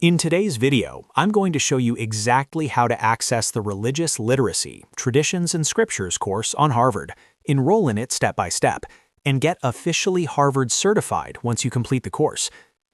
In today's video, I'm going to show you exactly how to access the Religious Literacy, Traditions and Scriptures course on Harvard, enroll in it step by step, and get officially Harvard certified once you complete the course.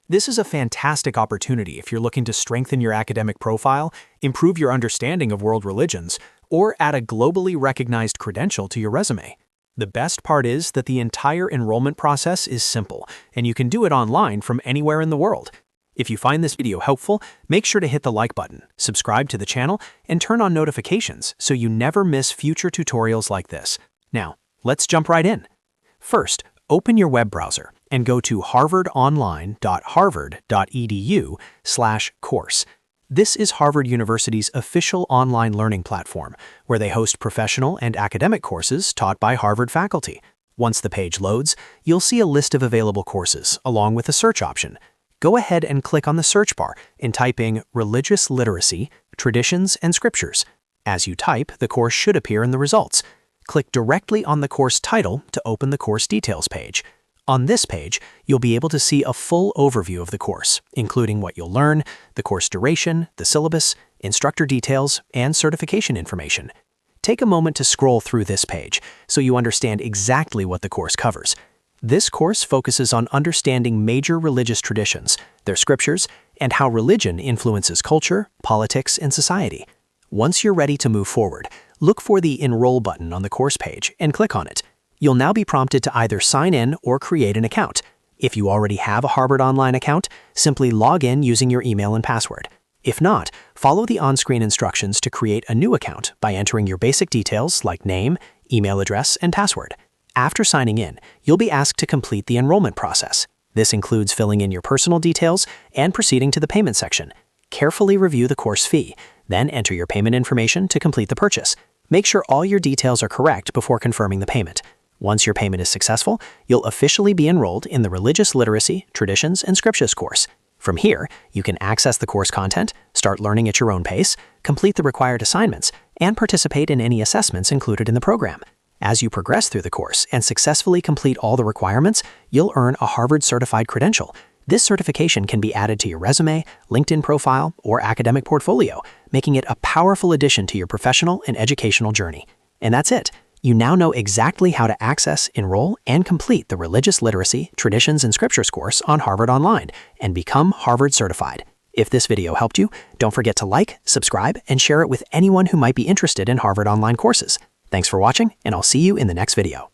This is a fantastic opportunity if you're looking to strengthen your academic profile, improve your understanding of world religions, or add a globally recognized credential to your resume. The best part is that the entire enrollment process is simple, and you can do it online from anywhere in the world. If you find this video helpful, make sure to hit the like button, subscribe to the channel, and turn on notifications so you never miss future tutorials like this. Now, let's jump right in. First, open your web browser and go to harvardonline.harvard.edu/course. This is Harvard University's official online learning platform, where they host professional and academic courses taught by Harvard faculty. Once the page loads, you'll see a list of available courses, along with a search option. Go ahead and click on the search bar and type in Religious Literacy, Traditions and Scriptures. As you type, the course should appear in the results. Click directly on the course title to open the course details page. On this page, you'll be able to see a full overview of the course, including what you'll learn, the course duration, the syllabus, instructor details, and certification information. Take a moment to scroll through this page so you understand exactly what the course covers. This course focuses on understanding major religious traditions, their scriptures, and how religion influences culture, politics, and society. Once you're ready to move forward, look for the Enroll button on the course page and click on it. You'll now be prompted to either sign in or create an account. If you already have a Harvard Online account, simply log in using your email and password. If not, follow the on-screen instructions to create a new account by entering your basic details like name, email address, and password. After signing in, you'll be asked to complete the enrollment process. This includes filling in your personal details and proceeding to the payment section. Carefully review the course fee, then enter your payment information to complete the purchase. Make sure all your details are correct before confirming the payment. Once your payment is successful, you'll officially be enrolled in the Religious Literacy, Traditions and Scriptures course. From here, you can access the course content, start learning at your own pace, complete the required assignments, and participate in any assessments included in the program. As you progress through the course and successfully complete all the requirements, you'll earn a Harvard-certified credential. This certification can be added to your resume, LinkedIn profile, or academic portfolio, making it a powerful addition to your professional and educational journey. And that's it. You now know exactly how to access, enroll, and complete the Religious Literacy, Traditions and Scriptures course on Harvard Online and become Harvard certified. If this video helped you, don't forget to like, subscribe, and share it with anyone who might be interested in Harvard Online courses. Thanks for watching, and I'll see you in the next video.